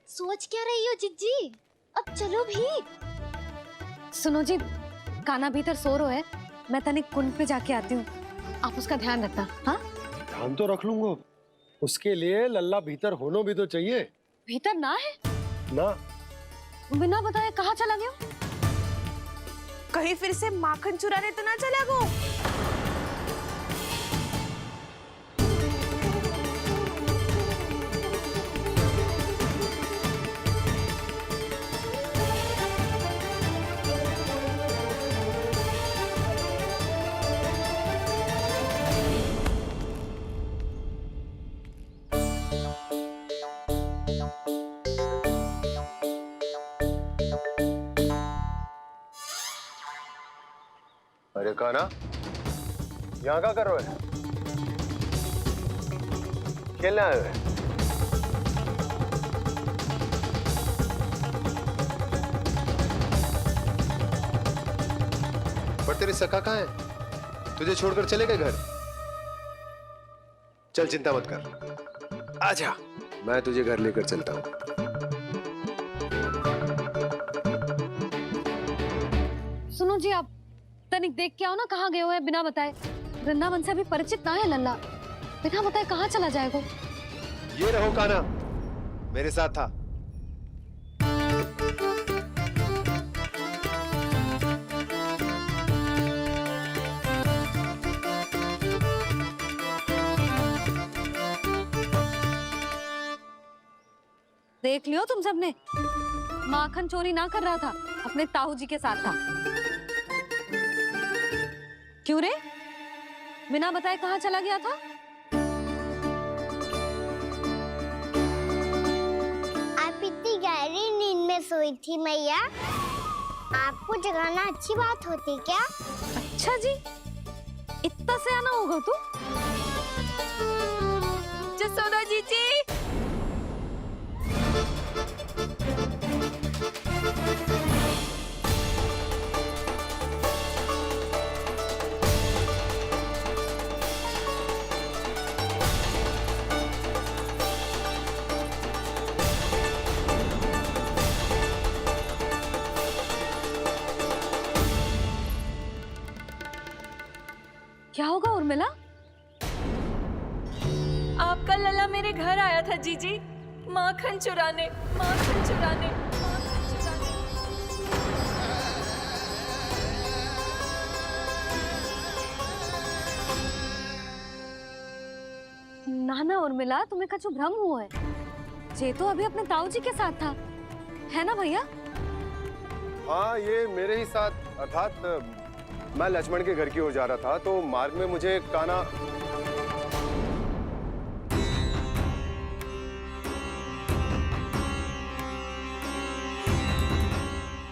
सोच क्या रही हो जीजी? अब चलो भी। सुनो जी, कान्हा भीतर सो रहा है, मैं तनिक कुंड पे जाके आती हूँ, आप उसका ध्यान रखना। हाँ, ध्यान तो रख लूंगा, उसके लिए लल्ला भीतर होना भी तो चाहिए। भीतर ना है ना? बिना बताए कहाँ चला गया? कहीं फिर से माखन चुराने तो ना चला गो? अरे कान्हा, यहाँ क्या कर रहे हो? खेलने आए हुए? पर तेरे सखा कहाँ है? तुझे छोड़कर चले गए घर? चल चिंता मत कर, आजा, मैं तुझे घर लेकर चलता हूँ। सुनो जी, आप तनिक देख के आओ ना कहाँ गए हुए हैं बिना बताए। वृंदावन से अभी परिचित ना है लल्ला, बिना बताए कहाँ चला जाएगा? ये रहो कान्हा, मेरे साथ था। देख लियो तुम सबने, माखन चोरी ना कर रहा था, अपने ताऊ जी के साथ था। क्यों रे, बिना बताए कहाँ चला गया था? आप इतनी गहरी नींद में सोई थी मैया, आपको जगाना अच्छी बात होती क्या? अच्छा जी, इतना सयाना होगा तू? यशोदा जीजी, क्या होगा उर्मिला? आपका लला मेरे घर आया था जीजी, माखन चुराने, माखन चुराने, माखन चुराने। ना ना उर्मिला, तुम्हें कछु भ्रम हुआ है। जे तो अभी अपने ताऊ जी के साथ था, है ना भैया? हाँ, ये मेरे ही साथ, अर्थात मैं लक्ष्मण के घर की ओर जा रहा था तो मार्ग में मुझे कान्हा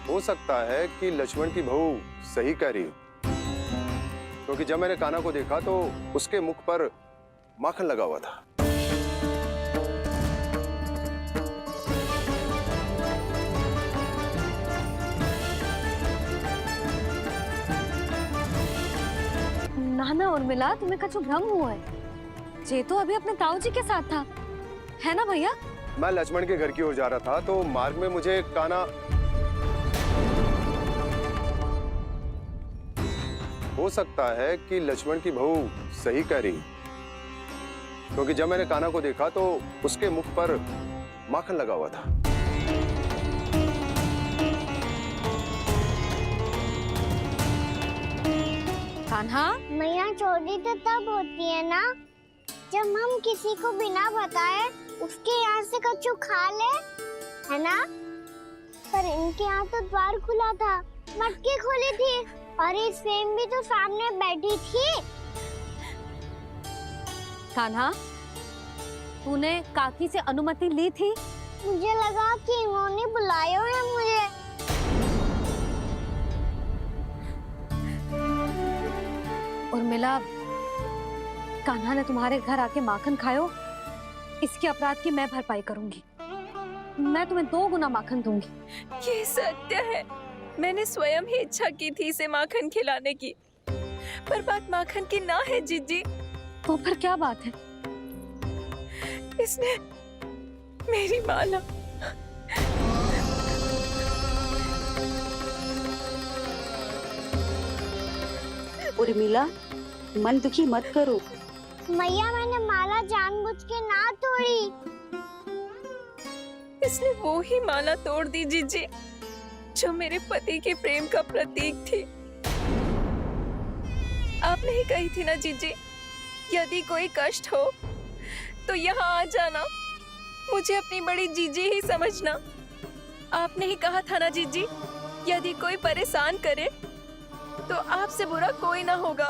हो सकता है कि लक्ष्मण की बहू सही कह रही हो, क्योंकि जब मैंने कान्हा को देखा तो उसके मुख पर माखन लगा हुआ था। ना ना उर्मिला, तुम्हें कछु भ्रम हुआ है। जे तो अभी अपने ताऊ जी के साथ था, है ना भैया? मैं लक्ष्मण के घर की ओर जा रहा था तो मार्ग में मुझे कान्हा हो सकता है कि लक्ष्मण की बहू सही कह रही, क्योंकि जब मैंने कान्हा को देखा तो उसके मुख पर माखन लगा हुआ था। कान्हा, मैया चोरी तो तब होती है ना जब हम किसी को बिना बताए उसके यहाँ से कछु खा ले, है ना? पर इनके यहाँ तो द्वार खुला था, मटकी खुली थी और इस फेम भी तो सामने बैठी थी। कान्हा, तूने काकी से अनुमति ली थी? मुझे लगा कि इन्होंने बुलाया है मुझे। उर्मिला, कान्हा ने तुम्हारे घर आके माखन खायो, इसके अपराध की मैं भरपाई करूंगी। मैं तुम्हें 2 गुना माखन दूंगी। ये सत्य है, मैंने स्वयं ही इच्छा की थी इसे माखन खिलाने की, पर बात माखन की ना है जीजी। तो फिर क्या बात है? इसने मेरी माला उर्मिला, मन दुखी मत करो। मैया, मैंने माला जानबूझ के ना तोड़ी। इसने वो ही माला तोड़ दी जीजी जो मेरे पति के प्रेम का प्रतीक थी। आपने ही कही थी ना जीजी, यदि कोई कष्ट हो तो यहाँ आ जाना, मुझे अपनी बड़ी जीजी ही समझना। आपने ही कहा था ना जीजी, यदि कोई परेशान करे तो आपसे बुरा कोई ना होगा।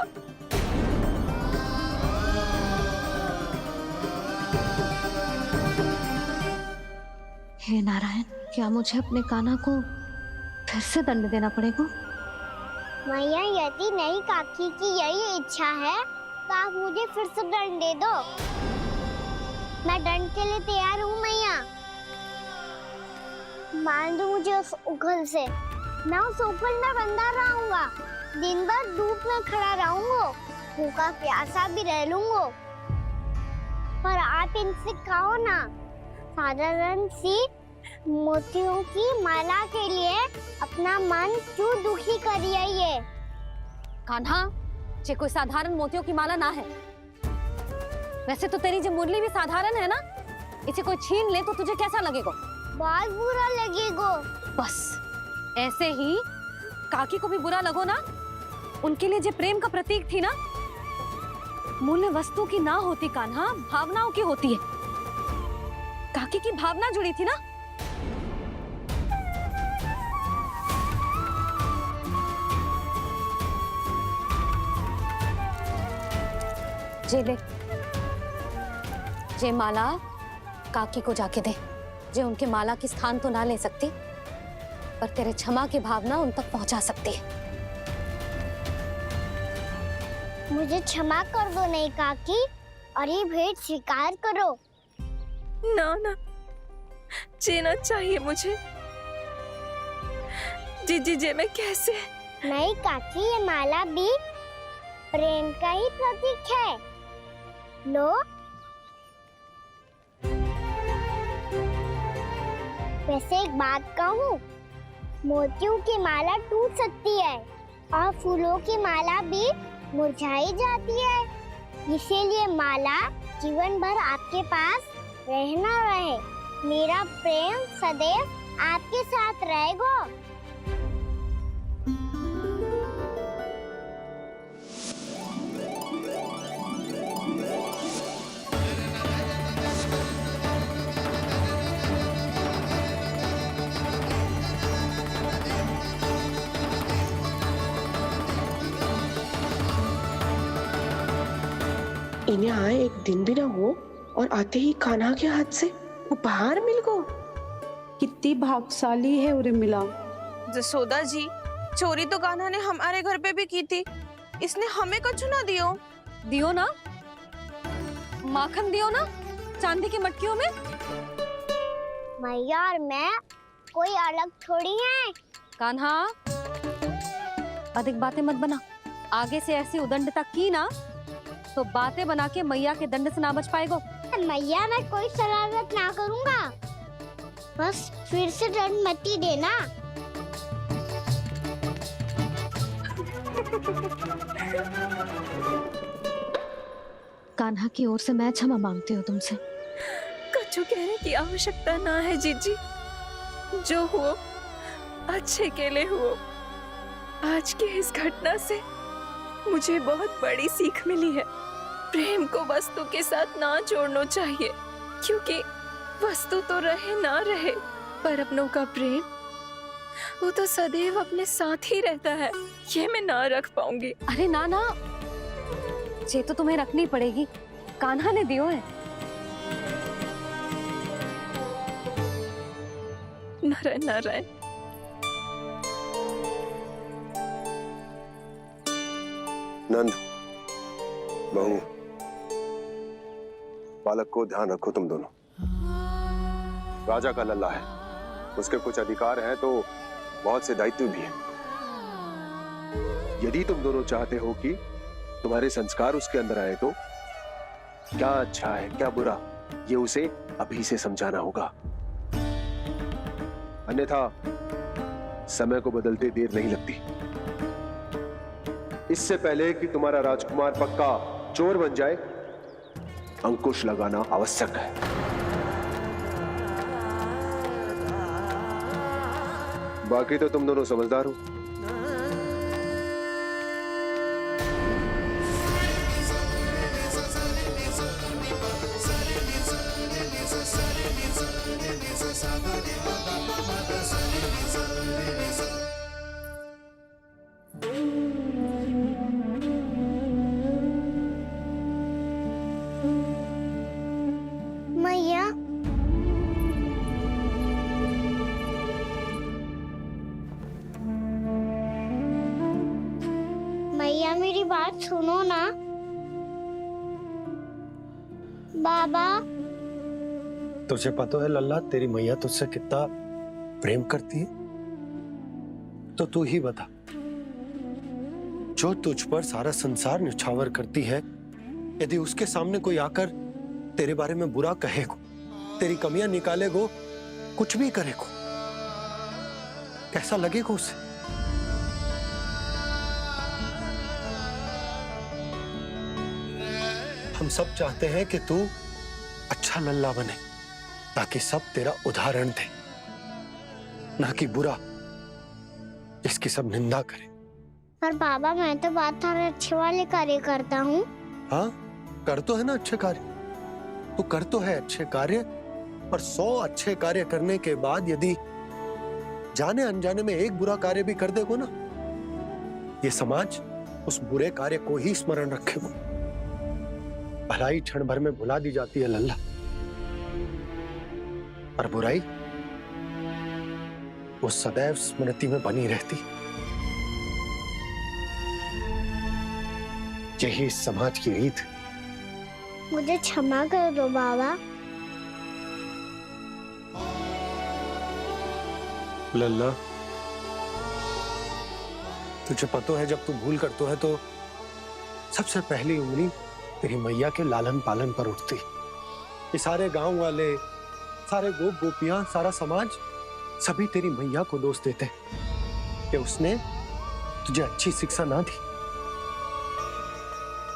हे नारायण, क्या मुझे अपने कान्हा को फिर से दंड देना पड़ेगा? मैया, यदि नहीं काकी की यही इच्छा है तो आप मुझे फिर से दंड दे दो। मैं दंड के लिए तैयार हूँ मैया। मान दो मुझे उस उखल से, मैं उस उखल में बंधा रहूंगा, दिन भर धूप में खड़ा रहूंगा, भूखा प्यासा भी रह लूंगा। पर आप इनसे कहो ना, साधारण सी मोतियों की माला के लिए अपना मन क्यों दुखी करिए ये? कान्हा, ये कोई साधारण मोतियों की माला ना है। वैसे तो तेरी जो मुरली भी साधारण है ना, इसे कोई छीन ले तो तुझे कैसा लगेगा? बहुत बुरा लगेगा। बस ऐसे ही काकी को भी बुरा लगो ना। उनके लिए जो प्रेम का प्रतीक थी ना, मूल्य वस्तु की ना होती कान्हा, भावनाओं की होती है। काकी की भावना जुड़ी थी ना। जे ले, जे माला काकी को जाके दे। जे उनके माला की स्थान तो ना ले सकती, पर तेरे क्षमा की भावना उन तक पहुंचा सकती है। मुझे क्षमा कर दो नहीं काकी, और ये भेंट स्वीकार करो। ना ना, जीना चाहिए मुझे। जीजी जे मैं कैसे? नहीं काकी, ये माला भी प्रेम का ही प्रतीक है। लो, वैसे एक बात कहूँ, मोतियों की माला टूट सकती है और फूलों की माला भी मुरझाई जाती है। इसीलिए माला जीवन भर आपके पास रहना रहे। मेरा प्रेम सदैव आपके साथ रहेगा। इन्हें आए एक दिन भी ना हो और आते ही कान्हा के हाथ से उपहार मिल गो। कितनी भाग्यशाली है उरे मिला। जसोदा जी, चोरी तो कान्हा ने हमारे घर पे भी की थी। इसने हमें कछु ना दियो। दियो ना, माखन दियो ना चांदी की मटकियों में। मैया और मैं कोई अलग थोड़ी हैं। कान्हा, अधिक बातें मत बना। आगे से ऐसी उदंडता की ना तो बातें बना के मैया के दंड से ना बच पाएगो। मैया, मैं कोई शरारत ना करूंगा। बस फिर से दंड मत ही देना। कान्हा की ओर से मैं क्षमा मांगती हूँ तुमसे। कछु कहने की आवश्यकता ना है जीजी। जो हुआ अच्छे के लिए हुआ। आज की इस घटना से मुझे बहुत बड़ी सीख मिली है। प्रेम को वस्तु के साथ ना जोड़ना चाहिए, क्योंकि वस्तु तो रहे ना रहे, पर अपनों का प्रेम वो तो सदैव अपने साथ ही रहता है। ये मैं ना रख पाऊंगी। अरे ना ना, ये तो तुम्हें रखनी पड़ेगी। कान्हा ने दियो है। नारायण नारायण। नंद, बहू, बालक को ध्यान रखो तुम दोनों। राजा का लल्ला है, उसके कुछ अधिकार हैं तो बहुत से दायित्व भी हैं। यदि तुम दोनों चाहते हो कि तुम्हारे संस्कार उसके अंदर आए तो क्या अच्छा है क्या बुरा, ये उसे अभी से समझाना होगा। अन्यथा समय को बदलते देर नहीं लगती। इससे पहले कि तुम्हारा राजकुमार पक्का चोर बन जाए, अंकुश लगाना आवश्यक है। बाकी तो तुम दोनों समझदार हो। मैया, मैया मेरी बात सुनो ना। बाबा, तुझे पता है लल्ला, तेरी मैया तुझसे कितना प्रेम करती है? तो तू ही बता, जो तुझ पर सारा संसार निछावर करती है, यदि उसके सामने कोई आकर तेरे बारे में बुरा कहेगो, तेरी कमियां निकालेगो, कुछ भी करेगो, कैसा लगेगा उसे? हम सब चाहते हैं कि तू अच्छा लल्ला बने, ताकि सब तेरा उदाहरण दे, ना कि बुरा जिसकी सब निंदा करे। पर बाबा, मैं तो बात हर अच्छे वाले कार्य करता हूँ। हाँ, कर तो है ना अच्छे कार्य, तू कर तो है अच्छे कार्य, पर 100 अच्छे कार्य करने के बाद यदि जाने अनजाने में एक बुरा कार्य भी कर देगो ना, ये समाज उस बुरे कार्य को ही स्मरण रखेगो। भलाई क्षण भर में भुला दी जाती है लल्ला, और बुराई वो सदैव स्मृति में बनी रहती। यही इस समाज की रीत। मुझे क्षमा कर दो बाबा। लल्ला, तुझे पता है जब तू भूल करतो है तो सबसे पहली उंगली तेरी मैया के लालन पालन पर उठती। ये सारे गांव वाले, सारे गोप गोपियां, सारा समाज, सभी तेरी मैया को दोष देते कि उसने तुझे अच्छी शिक्षा ना दी।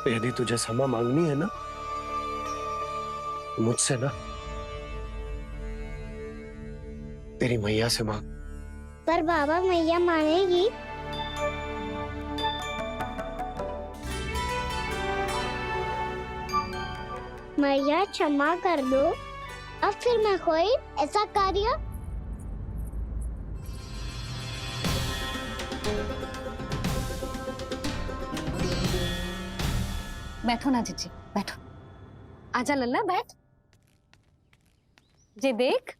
यदि तुझे क्षमा मांगनी है ना, मुझसे ना, तेरी मैया से मांग। पर बाबा मैया मानेगी? मैया क्षमा कर दो, अब फिर मैं कोई ऐसा कार्य। बैठो ना जीजी, बैठो। आजा लल्ला, बैठ। जे देख,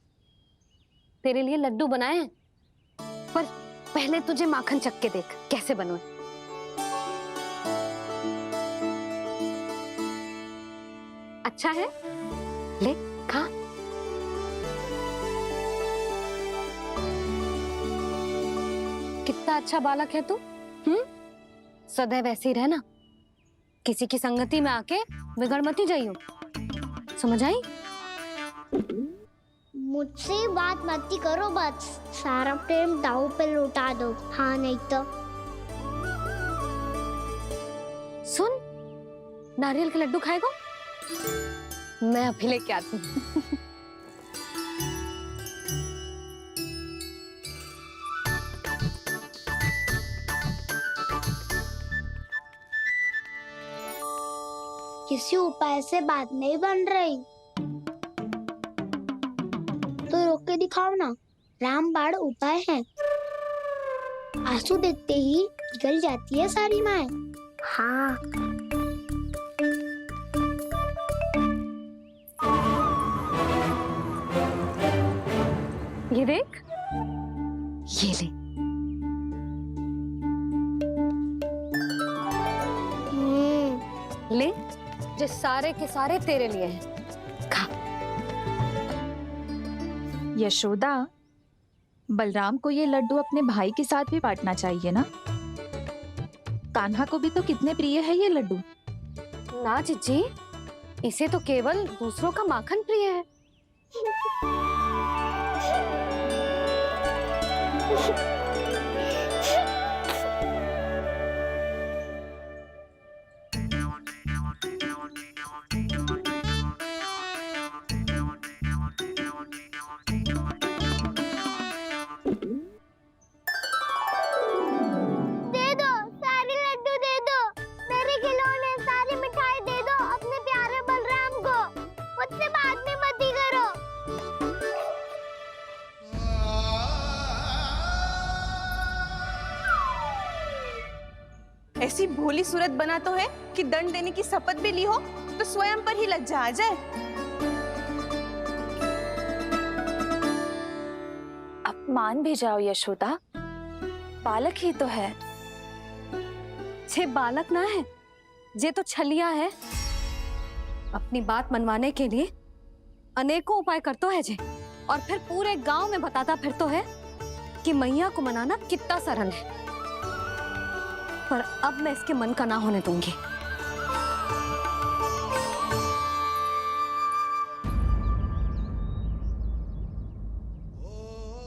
तेरे लिए लड्डू बनाए हैं, पर पहले तुझे माखन चख के देख कैसे बनो। अच्छा है, ले खा। कितना अच्छा बालक है तू। सदैव ऐसे ही रहना, किसी की संगति में आके बिगड़ मत जाइयो, समझ आई? मुझसे बात मत ही करो, बस सारा प्रेम दाव पे लौटा दो। हाँ नहीं तो सुन, नारियल के लड्डू खाएगा? मैं अभी लेके आती हूँ। किसी उपाय से बात नहीं बन रही तो रोक के दिखाओ ना। रामबाण उपाय है, आंसू देखते ही निकल जाती है सारी माए। हाँ ये देख, ये ले। ले, जो सारे के सारे तेरे लिए हैं, खा। यशोदा, बलराम को ये लड्डू अपने भाई के साथ भी बांटना चाहिए ना। कान्हा को भी तो कितने प्रिय है ये लड्डू। ना जीजी, इसे तो केवल दूसरों का माखन प्रिय है। ऐसी भोली सूरत बना तो है कि दंड देने की शपथ भी ली हो तो स्वयं पर ही लज्जा आ जाए। अपमान भी जाओ यशोदा, बालक ही तो है। छे बालक ना है, जे तो छलिया है। अपनी बात मनवाने के लिए अनेकों उपाय करतो है जे, और फिर पूरे गांव में बताता फिरतो है कि मैया को मनाना कितना सरल है। पर अब मैं इसके मन का ना होने दूंगी।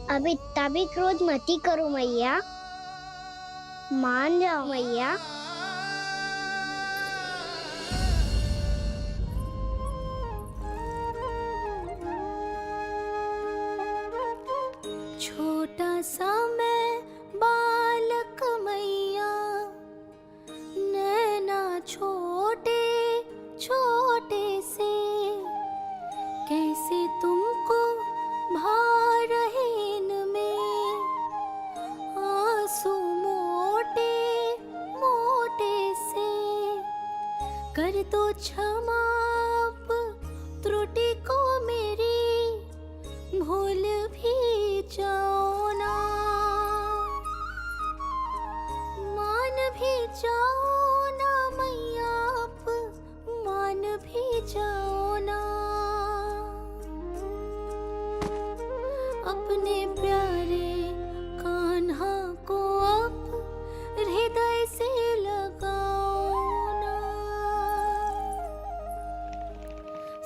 अब इतना भी क्रोध मत ही करो मैया, मान जाओ मैया। छोटा सा मैं बालक मैया, नैना छोटे छोटे से, कैसे तुमको भा रहे इनमें आंसू मोटे मोटे से। कर दो क्षमा त्रुटि को मेरी, भूल भी जाओ ना, मान भी जाओ ना मैया, आप मान भी जाओ ना। अपने प्यारे कान्हा को अब हृदय से लगाओ ना।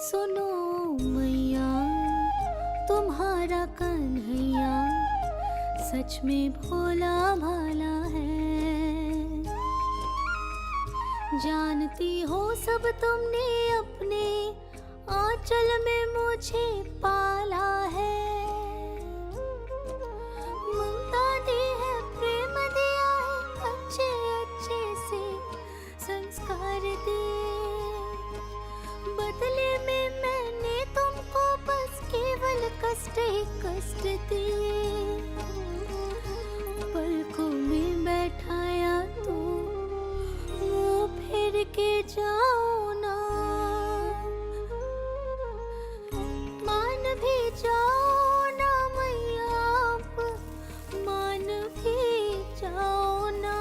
सुनो मैया, तुम्हारा कन्हैया सच में भोला भाला है। जानती हो सब तुमने अपने आंचल में मुझे पाला है, ममता दी है, प्रेम दिया है, अच्छे अच्छे से संस्कार दिए। बदले में मैंने तुमको बस केवल कष्ट ही कष्ट दिए। पलकों में बैठाया तो मुंह फेर के जाओ ना, मान भी जाओ ना मैया, आप मान भी जाओ ना।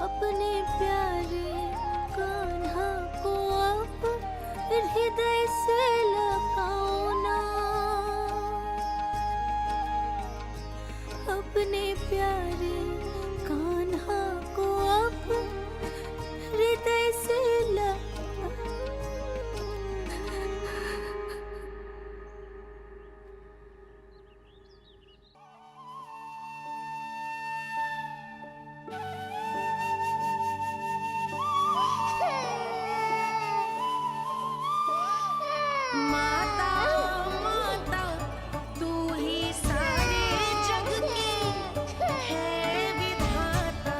अपने प्यारे कान्हा को अब हृदय से लगाओ ना, अपने प्यारे कान्हा को अब हृदय से माता माता तू ही सारे जग की है विधाता,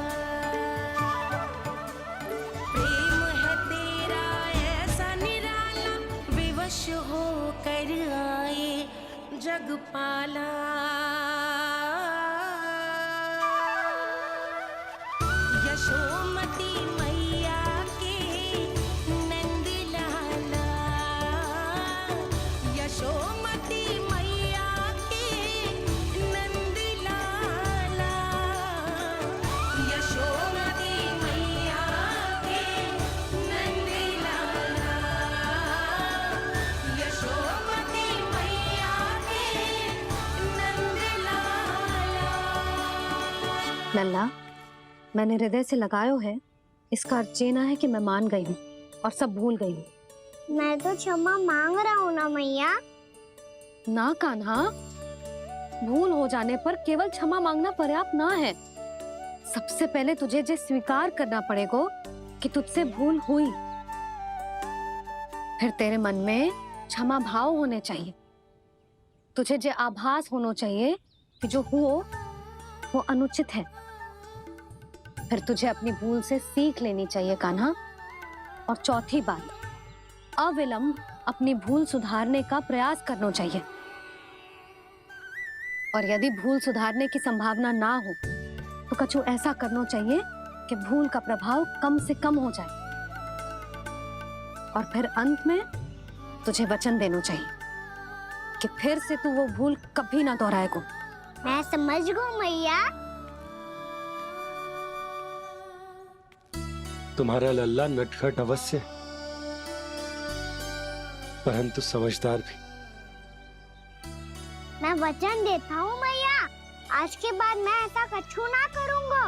प्रेम है तेरा ऐसा निराला, विवश हो कर आए जग पाला। यशोमती मैया के नंद लाला, यशोमती मैया के नंद लाला, यशोमती मैया के नंद लाला, यशोमती मैया के नंद लाला। लल्ला, मैंने हृदय से लगायो है, इसका अर्थ ये ना है कि मैं मान गई हूँ और सब भूल गई हूँ। मैं तो क्षमा मांग रहा हूँ ना मैया। ना कान्हा, भूल हो जाने पर केवल क्षमा मांगना पर्याप्त ना है। सबसे पहले तुझे ये स्वीकार करना पड़ेगा कि तुझसे भूल हुई, फिर तेरे मन में क्षमा भाव होने चाहिए। तुझे ये आभास होना चाहिए कि जो हुआ वो अनुचित है। फिर तुझे अपनी भूल से सीख लेनी चाहिए कान्हा। और चौथी बात, अविलंब अपनी भूल सुधारने का प्रयास करना चाहिए। और यदि भूल सुधारने की संभावना ना हो तो कछु ऐसा करना चाहिए कि भूल का प्रभाव कम से कम हो जाए। और फिर अंत में तुझे वचन देना चाहिए कि फिर से तू वो भूल कभी ना दोहराएगा। मैं समझ गई मैया। तुम्हारा लल्ला नटखट अवश्य, परंतु समझदार भी। मैं वचन देता हूँ मैया, आज के बाद मैं ऐसा कछु ना करूँगा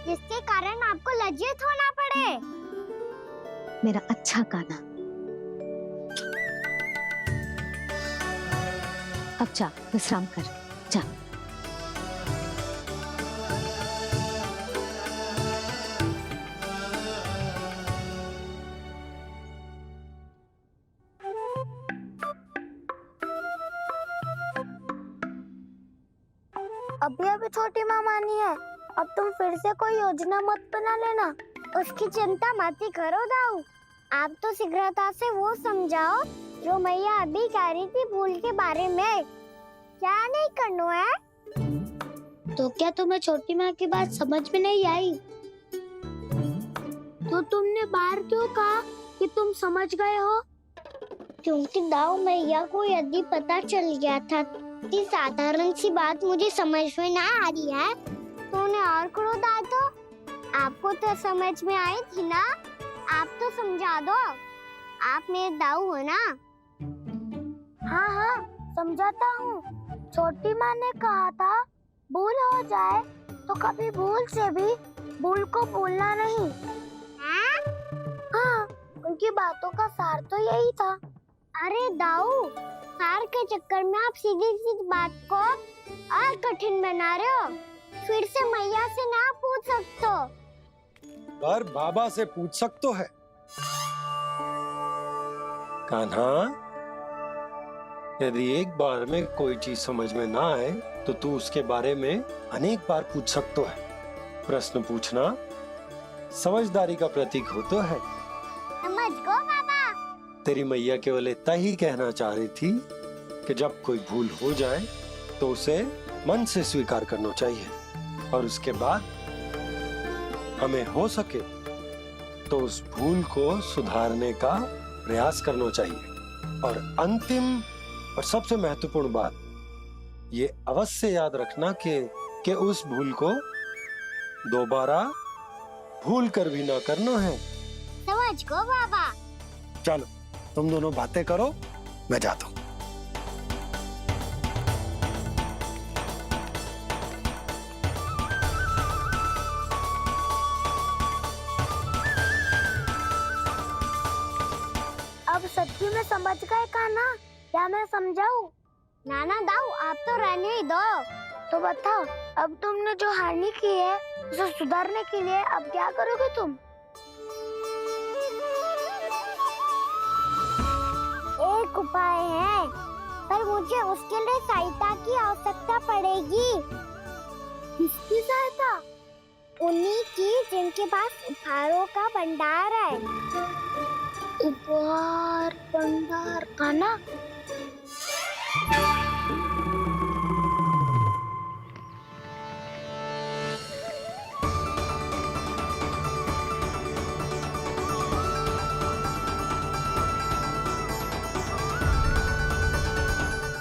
जिसके कारण आपको लज्जित होना पड़े। मेरा अच्छा कान्हा, अब जा विश्राम कर, जा। अभी अभी छोटी माँ मानी है, अब तुम फिर से कोई योजना मत बना लेना। उसकी चिंता मत ही करो दाऊ, आप तो शीघ्रता से वो समझाओ जो मैया अभी कह रही थी भूल के बारे में। क्या नहीं करना है? तो क्या तुम्हें छोटी माँ की बात समझ में नहीं आई? तो तुमने बाहर क्यों कहा कि तुम समझ गए हो? क्योंकि दाऊ मैया को यदि पता चल गया था कि साधारण सी बात मुझे समझ में ना आ रही है तो उन्हें और क्रोध आया। तो आपको तो समझ में आई थी ना, आप तो समझा दो, आप मेरे दाऊ हो ना। हाँ हाँ समझाता हूँ। छोटी माँ ने कहा था भूल हो जाए तो कभी भूल से भी भूल को भूलना नहीं। हाँ उनकी बातों का सार तो यही था। अरे दाऊ, सार के चक्कर में आप सीधी सीधी बात को और कठिन बना रहे हो। फिर से मैया से ना पूछ सकते हो। पर बाबा से पूछ सकते है। कान्हा, यदि एक बार में कोई चीज समझ में ना आए तो तू उसके बारे में अनेक बार पूछ सकते है। प्रश्न पूछना समझदारी का प्रतीक होता है। समझ गो बाबा। तेरी मैया केवल इतना ही कहना चाह रही थी कि जब कोई भूल हो जाए तो उसे मन से स्वीकार करना चाहिए और उसके बाद हमें हो सके तो उस भूल को सुधारने का प्रयास करना चाहिए। और अंतिम और सबसे महत्वपूर्ण बात ये अवश्य याद रखना कि उस भूल को दोबारा भूल कर भी ना करना है। समझ गो बाबा। चलो तुम दोनों बातें करो, मैं जाता हूँ। अब सच्ची में समझ गए कान्हा? क्या मैं समझाऊं? नाना दाऊ, आप तो रहने ही दो। तो बताओ, अब तुमने जो हानि की है उसे सुधारने के लिए अब क्या करोगे तुम? एक उपाय है, पर मुझे उसके लिए सहायता की आवश्यकता पड़ेगी। किसकी सहायता? उन्हीं की जिनके पास उपहारों का भंडार है। उपहार भंडार कान्हा,